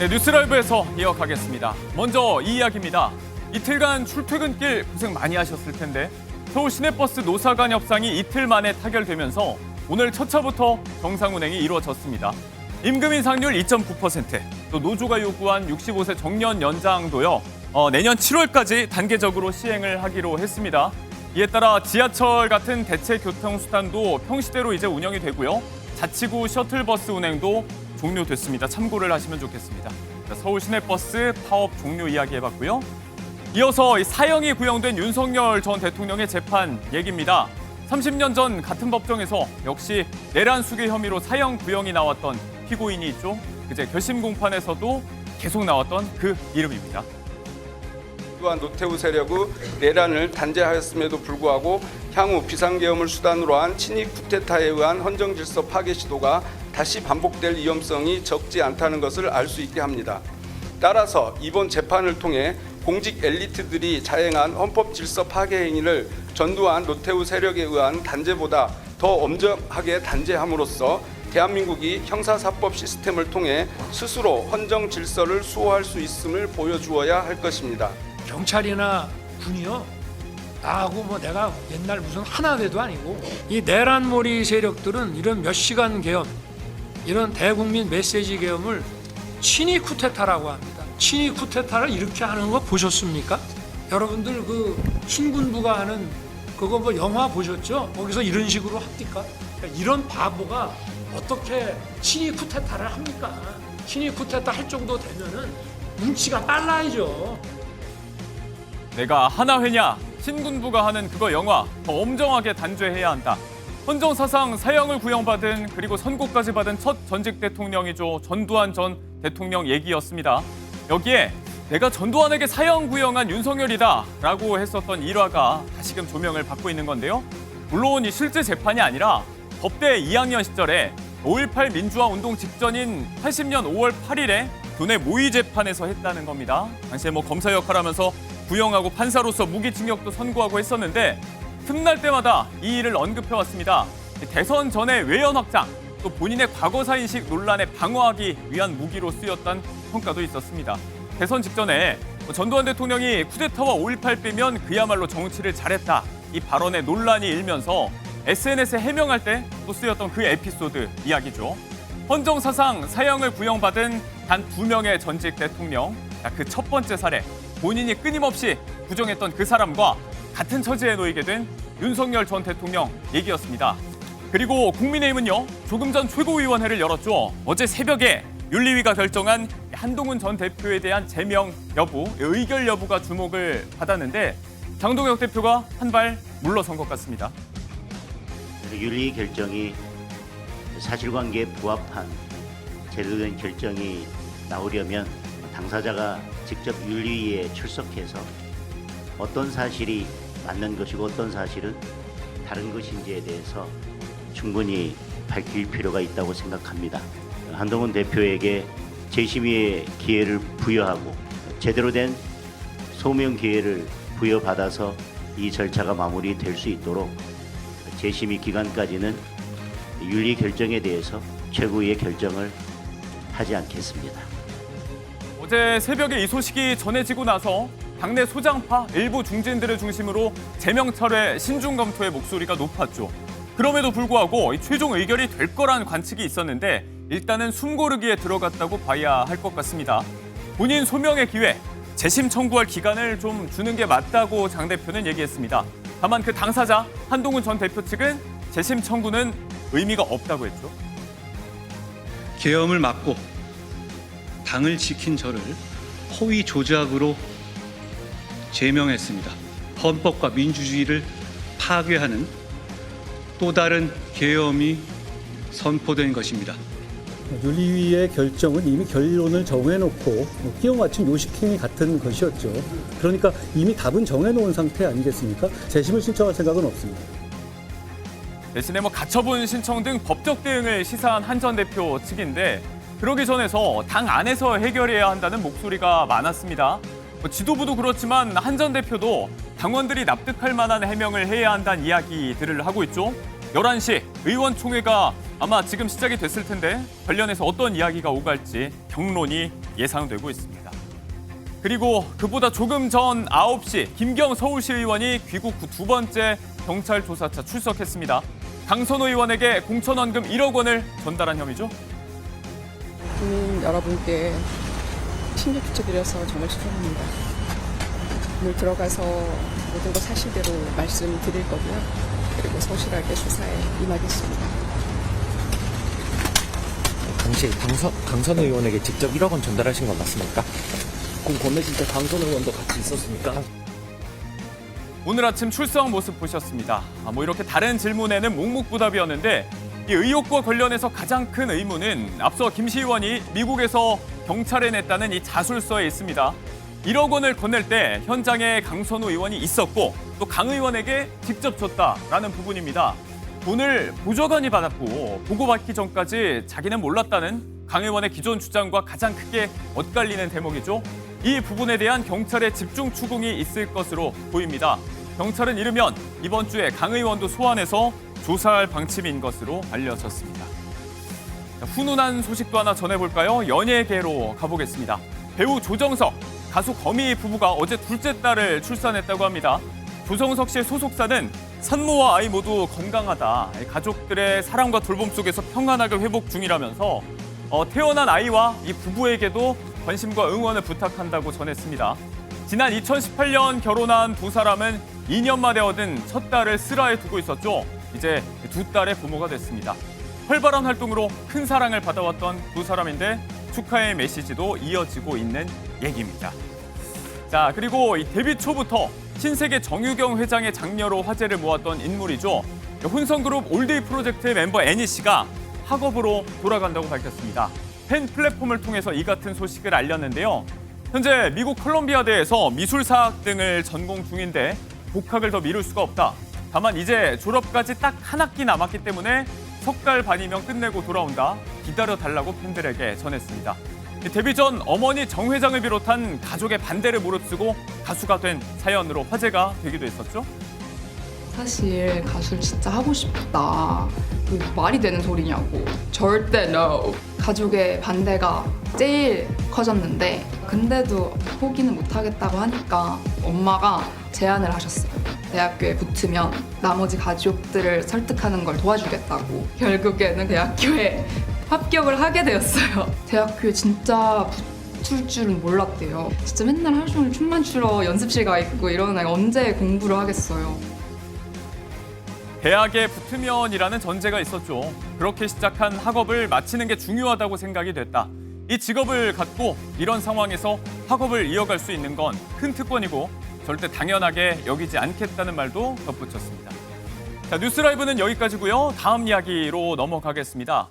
네, 뉴스라이브에서 이어가겠습니다. 먼저 이 이야기입니다. 이틀간 출퇴근길 고생 많이 하셨을 텐데 서울 시내버스 노사 간 협상이 이틀 만에 타결되면서 오늘 첫 차부터 정상 운행이 이루어졌습니다. 임금 인상률 2.9%, 또 노조가 요구한 65세 정년 연장도요. 내년 7월까지 단계적으로 시행을 하기로 했습니다. 이에 따라 지하철 같은 대체 교통수단도 평시대로 이제 운영이 되고요. 자치구 셔틀버스 운행도 종료됐습니다. 참고를 하시면 좋겠습니다. 서울 시내버스 파업 종료 이야기해봤고요. 이어서 사형이 구형된 윤석열 전 대통령의 재판 얘기입니다. 30년 전 같은 법정에서 역시 내란 수괴 혐의로 사형 구형이 나왔던 피고인이 있죠. 이제 결심 공판에서도 계속 나왔던 그 이름입니다. 또한 노태우 세력의 내란을 단죄하였음에도 불구하고 향후 비상계엄을 수단으로 한 친일 쿠데타에 의한 헌정질서 파괴 시도가 다시 반복될 위험성이 적지 않다는 것을 알 수 있게 합니다. 따라서 이번 재판을 통해 공직 엘리트들이 자행한 헌법 질서 파괴 행위를 전두환 노태우 세력에 의한 단죄보다 더 엄정하게 단죄함으로써 대한민국이 형사사법 시스템을 통해 스스로 헌정 질서를 수호할 수 있음을 보여주어야 할 것입니다. 경찰이나 군이요, 나하고 뭐 내가 옛날 무슨 하나대도 아니고 이 내란몰이 세력들은 이런 몇 시간 계엄, 이런 대국민 메시지 계엄을 친위 쿠데타라고 합니다. 친위 쿠데타를 이렇게 하는 거 보셨습니까? 여러분들 그 신군부가 하는 그거 뭐 영화 보셨죠? 거기서 이런 식으로 합니까? 이런 바보가 어떻게 친위 쿠데타를 합니까? 친위 쿠데타 할 정도 되면은 눈치가 빨라야죠. 내가 하나회냐? 신군부가 하는 그거 영화 더 엄정하게 단죄해야 한다. 헌정사상 사형을 구형받은 그리고 선고까지 받은 첫 전직 대통령이죠. 전두환 전 대통령 얘기였습니다. 여기에 내가 전두환에게 사형 구형한 윤석열이다 라고 했었던 일화가 다시금 조명을 받고 있는 건데요. 물론 이 실제 재판이 아니라 법대 2학년 시절에 5.18 민주화 운동 직전인 80년 5월 8일에 교내 모의 재판에서 했다는 겁니다. 당시에 검사 역할하면서 구형하고 판사로서 무기징역도 선고하고 했었는데 틈날 때마다 이 일을 언급해왔습니다. 대선 전에 외연 확장, 또 본인의 과거사 인식 논란에 방어하기 위한 무기로 쓰였다는 평가도 있었습니다. 대선 직전에 전두환 대통령이 쿠데타와 5.18 빼면 그야말로 정치를 잘했다. 이 발언에 논란이 일면서 SNS에 해명할 때 또 쓰였던 그 에피소드 이야기죠. 헌정사상 사형을 구형받은 단 2명의 전직 대통령, 그 첫 번째 사례, 본인이 끊임없이 부정했던 그 사람과 같은 처지에 놓이게 된 윤석열 전 대통령 얘기였습니다. 그리고 국민의힘은요, 조금 전 최고위원회를 열었죠. 어제 새벽에 윤리위가 결정한 한동훈 전 대표에 대한 제명 여부, 의결 여부가 주목을 받았는데 장동혁 대표가 한 발 물러선 것 같습니다. 윤리 결정이 사실관계에 부합한 제대로 된 결정이 나오려면 당사자가 직접 윤리위에 출석해서 어떤 사실이 맞는 것이고 어떤 사실은 다른 것인지에 대해서 충분히 밝힐 필요가 있다고 생각합니다. 한동훈 대표에게 재심의 기회를 부여하고 제대로 된 소명 기회를 부여받아서 이 절차가 마무리될 수 있도록 재심의 기간까지는 윤리 결정에 대해서 최고위의 결정을 하지 않겠습니다. 어제 새벽에 이 소식이 전해지고 나서 당내 소장파 일부 중진들을 중심으로 제명 철회 신중 검토의 목소리가 높았죠. 그럼에도 불구하고 최종 의결이 될 거란 관측이 있었는데 일단은 숨고르기에 들어갔다고 봐야 할 것 같습니다. 본인 소명의 기회, 재심 청구할 기간을 좀 주는 게 맞다고 장 대표는 얘기했습니다. 다만 그 당사자 한동훈 전 대표 측은 재심 청구는 의미가 없다고 했죠. 계엄을 막고 당을 지킨 저를 허위 조작으로 제명했습니다. 헌법과 민주주의를 파괴하는 또 다른 계엄이 선포된 것입니다. 윤리위의 결정은 이미 결론을 정해놓고 끼워 맞춘 요식행위 같은 것이었죠. 그러니까 이미 답은 정해놓은 상태 아니겠습니까? 재심을 신청할 생각은 없습니다. 대신에 가처분 신청 등 법적 대응을 시사한 한 전 대표 측인데 그러기 전에서 당 안에서 해결해야 한다는 목소리가 많았습니다. 지도부도 그렇지만 한 전 대표도 당원들이 납득할 만한 해명을 해야 한다는 이야기들을 하고 있죠. 11시 의원총회가 아마 지금 시작이 됐을 텐데 관련해서 어떤 이야기가 오갈지 경론이 예상되고 있습니다. 그리고 그보다 조금 전 9시 김경 서울시 의원이 귀국 후 두 번째 경찰 조사차 출석했습니다. 강선호 의원에게 공천원금 1억 원을 전달한 혐의죠. 국민 여러분께 신뢰 부탁드려서 정말 죄송합니다. 오늘 들어가서 모든 것 사실대로 말씀드릴 거고요. 그리고 성실하게 수사에 임하겠습니다. 당시 강선호 의원에게 직접 1억 원 전달하신 건 맞습니까? 공 건네질 때 강선호 의원도 같이 있었습니까? 오늘 아침 출석 모습 보셨습니다. 이렇게 다른 질문에는 묵묵부답이었는데 이 의혹과 관련해서 가장 큰 의문은 앞서 김 시 의원이 미국에서 경찰에 냈다는 이 자술서에 있습니다. 1억 원을 건넬 때 현장에 강선호 의원이 있었고 또 강 의원에게 직접 줬다라는 부분입니다. 돈을 보좌관이 받았고 보고받기 전까지 자기는 몰랐다는 강 의원의 기존 주장과 가장 크게 엇갈리는 대목이죠. 이 부분에 대한 경찰의 집중 추궁이 있을 것으로 보입니다. 경찰은 이르면 이번 주에 강 의원도 소환해서 조사할 방침인 것으로 알려졌습니다. 훈훈한 소식도 하나 전해볼까요? 연예계로 가보겠습니다. 배우 조정석, 가수 거미 부부가 어제 둘째 딸을 출산했다고 합니다. 조정석 씨의 소속사는 산모와 아이 모두 건강하다, 가족들의 사랑과 돌봄 속에서 평안하게 회복 중이라면서 태어난 아이와 이 부부에게도 관심과 응원을 부탁한다고 전했습니다. 지난 2018년 결혼한 두 사람은 2년 만에 얻은 첫 딸을 슬하에 두고 있었죠. 이제 두 딸의 부모가 됐습니다. 활발한 활동으로 큰 사랑을 받아왔던 두 사람인데 축하의 메시지도 이어지고 있는 얘기입니다. 자, 그리고 이 데뷔 초부터 신세계 정유경 회장의 장녀로 화제를 모았던 인물이죠. 혼성그룹 올데이 프로젝트의 멤버 애니 씨가 학업으로 돌아간다고 밝혔습니다. 팬 플랫폼을 통해서 이 같은 소식을 알렸는데요. 현재 미국 컬럼비아대에서 미술사학 등을 전공 중인데 복학을 더 미룰 수가 없다. 다만 이제 졸업까지 딱 한 학기 남았기 때문에 석 달 반이면 끝내고 돌아온다. 기다려달라고 팬들에게 전했습니다. 데뷔 전 어머니 정 회장을 비롯한 가족의 반대를 무릅쓰고 가수가 된 사연으로 화제가 되기도 했었죠. 사실 가수를 진짜 하고 싶다. 이게 말이 되는 소리냐고. 절대 no. 가족의 반대가 제일 커졌는데 근데도 포기는 못하겠다고 하니까 엄마가 제안을 하셨어요. 대학교에 붙으면 나머지 가족들을 설득하는 걸 도와주겠다고. 결국에는 대학교에 합격을 하게 되었어요. 대학교에 진짜 붙을 줄은 몰랐대요. 진짜 맨날 하루 종일 춤만 추러 연습실 가 있고 이러는 애가 언제 공부를 하겠어요. 대학에 붙으면이라는 전제가 있었죠. 그렇게 시작한 학업을 마치는 게 중요하다고 생각이 됐다. 이 직업을 갖고 이런 상황에서 학업을 이어갈 수 있는 건 큰 특권이고 절대 당연하게 여기지 않겠다는 말도 덧붙였습니다. 자, 뉴스라이브는 여기까지고요. 다음 이야기로 넘어가겠습니다.